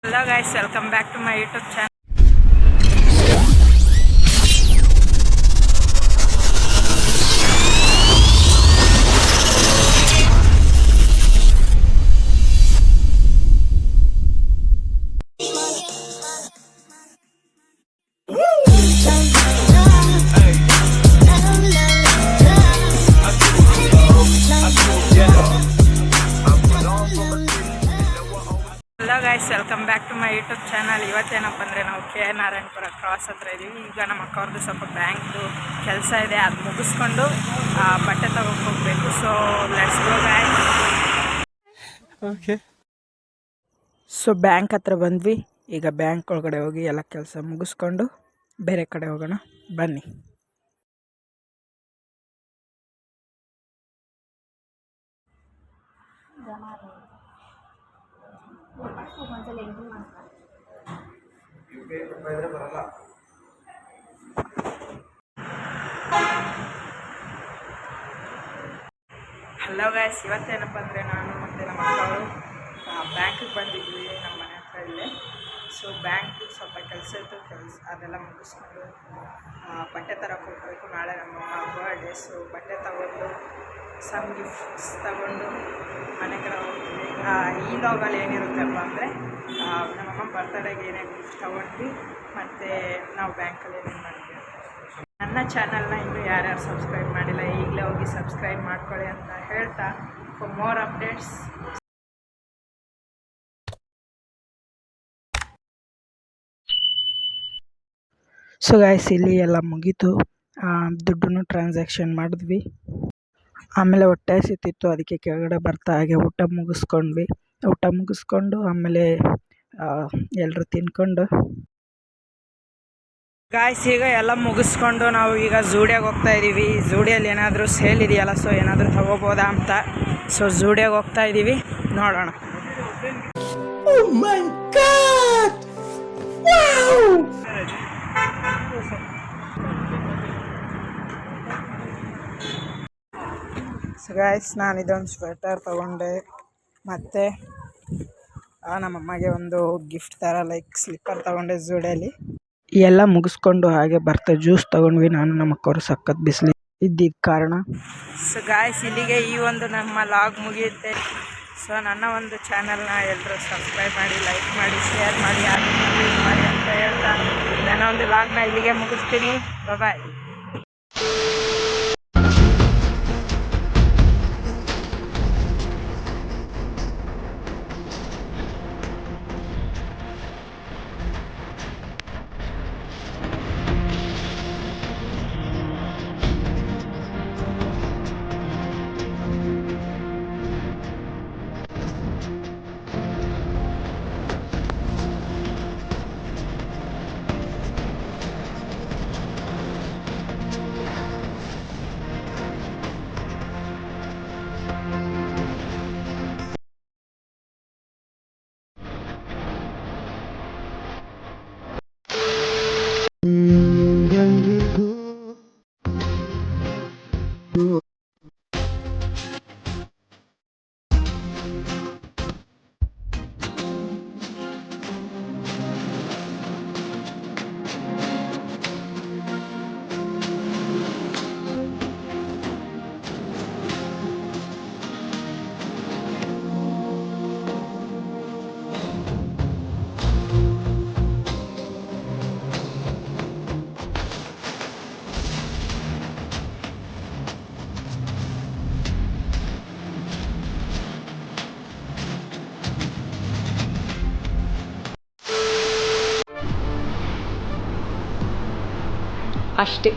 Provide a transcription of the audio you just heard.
Hello guys, welcome back to my YouTube channel. Hello guys, welcome back to my YouTube channel. ಇವತ್ತೇನಪ್ಪ ಅಂದರೆ ನಾವು KNR cross ಹತ್ರ ಇದ್ದೀವಿ. ಈಗ ನಮ್ಮ ಅಕ್ಕವ್ರದ್ದು ಸ್ವಲ್ಪ ಬ್ಯಾಂಕ್ದು ಕೆಲಸ ಇದೆ, ಅದು ಮುಗಿಸ್ಕೊಂಡು ಬಟ್ಟೆ ತಗೊಂಡು ಹೋಗಬೇಕು. So let's go guys. Okay, so bank ಹತ್ರ ಬಂದ್ವಿ. ಈಗ ಬ್ಯಾಂಕ್ ಒಳಗಡೆ ಹೋಗಿ ಎಲ್ಲ ಕೆಲಸ ಮುಗಿಸ್ಕೊಂಡು ಬೇರೆ ಕಡೆ ಹೋಗೋಣ, ಬನ್ನಿ. ಹಲೋ ಗೈಸ್, ಇವತ್ತೇನಪ್ಪ ಅಂದರೆ ನಾನು ಮತ್ತು ನಮ್ಮ ಅಕ್ಕವರು ಬ್ಯಾಂಕಿಗೆ ಬಂದಿದ್ವಿ, ನಮ್ಮ ಮನೆ ಹತ್ರ ಇಲ್ಲೇ. ಸೊ ಬ್ಯಾಂಕ್ದು ಸ್ವಲ್ಪ ಕೆಲಸ ಇತ್ತು, ಅದೆಲ್ಲ ಮುಗಿಸ್ಕೊಂಡು ಬಟ್ಟೆ ತರಕ್ಕೆ ಹೋಗಬೇಕು. ನಾಳೆ ನಮ್ಮಮ್ಮ ಬರ್ಡೇ. ಸೊ ಬಟ್ಟೆ ತಗೊಂಡು ಸಮ್ ಗಿಫ್ಟ್ಸ್ ತಗೊಂಡು ಮನೆ ಕಡೆ ಹೋಗ್ತೀವಿ. ಈ ಲಾಗಲ್ಲಿ ಏನಿರುತ್ತಪ್ಪ ಅಂದರೆ ನಮ್ಮಮ್ಮ ಬರ್ತಡೇಗೆ ಏನೇನು ಗಿಫ್ಟ್ ತೊಗೊಂಡ್ವಿ ಮತ್ತು ನಾವು ಬ್ಯಾಂಕಲ್ಲಿ ಏನೇನು ಮಾಡಿದ್ವಿ ಅಂತ. ನನ್ನ ಚಾನಲ್ನ ಇನ್ನೂ ಯಾರ್ಯಾರು ಸಬ್ಸ್ಕ್ರೈಬ್ ಮಾಡಿಲ್ಲ, ಈಗಲೇ ಹೋಗಿ ಸಬ್ಸ್ಕ್ರೈಬ್ ಮಾಡ್ಕೊಳ್ಳಿ ಅಂತ ಹೇಳ್ತಾ, for more updates. So guys, ಇಲ್ಲಿ ಎಲ್ಲ ಮುಗೀತು. ದುಡ್ಡನ್ನು ಟ್ರಾನ್ಸಾಕ್ಷನ್ ಮಾಡಿದ್ವಿ. ಆಮೇಲೆ ಹೊಟ್ಟೆ ಹಸಿತಿತ್ತು, ಅದಕ್ಕೆ ಕೆಳಗಡೆ ಬರ್ತಾ ಹಾಗೆ ಊಟ ಮುಗಿಸ್ಕೊಂಡು ಆಮೇಲೆ ಎಲ್ಲರೂ ತಿನ್ಕೊಂಡು ಗಾಯ್ಸ್, ಈಗ ಎಲ್ಲ ಮುಗಿಸ್ಕೊಂಡು ನಾವು ಈಗ ಝೂಡಿಯಾಗೆ ಹೋಗ್ತಾ ಇದ್ದೀವಿ. ಝೂಡಿಯಲ್ಲಿ ಏನಾದರೂ ಸೇಲ್ ಇದೆಯಲ್ಲ, ಸೊ ಏನಾದರೂ ತಗೋಬೋದಾ ಅಂತ. ಸೊ ಝೂಡಿಯಾಗೆ ಹೋಗ್ತಾ ಇದ್ದೀವಿ, ನೋಡೋಣ. ಸೊ ಗಾಯ್ಸ್, ನಾನು ಇದೊಂದು ಸ್ವೆಟರ್ ತೊಗೊಂಡೆ, ಮತ್ತು ನಮ್ಮಮ್ಮಗೆ ಒಂದು ಗಿಫ್ಟ್ ಥರ ಲೈಕ್ ಸ್ಲಿಪ್ಪರ್ ತೊಗೊಂಡೆ ಝೂಡಿಯಲ್ಲಿ. ಎಲ್ಲ ಮುಗಿಸ್ಕೊಂಡು ಹಾಗೆ ಬರ್ತಾ ಜ್ಯೂಸ್ ತೊಗೊಂಡ್ವಿ. ನಾನು ನಮ್ಮ ಅಕ್ಕವರು ಸಖತ್ ಬಿಸಿಲು ಇದ್ದಿದ್ದ ಕಾರಣ. ಸೊ ಗಾಯ್ಸ್, ಇಲ್ಲಿಗೆ ಈ ಒಂದು ನಮ್ಮ ಲಾಗ್ ಮುಗಿಯುತ್ತೆ. ಸೊ ನನ್ನ ಒಂದು ಚಾನಲ್ನ ಎಲ್ಲರೂ ಸಬ್ಸ್ಕ್ರೈಬ್ ಮಾಡಿ, ಲೈಕ್ ಮಾಡಿ, ಶೇರ್ ಮಾಡಿ, ಮಾಡಿ ಅಂತ ಹೇಳ್ತಾ ನನ್ನ ಒಂದು ಲಾಗ್ನ ಇಲ್ಲಿಗೆ ಮುಗಿಸ್ತೀನಿ. ಬಾಯ್. ಅಷ್ಟೇ.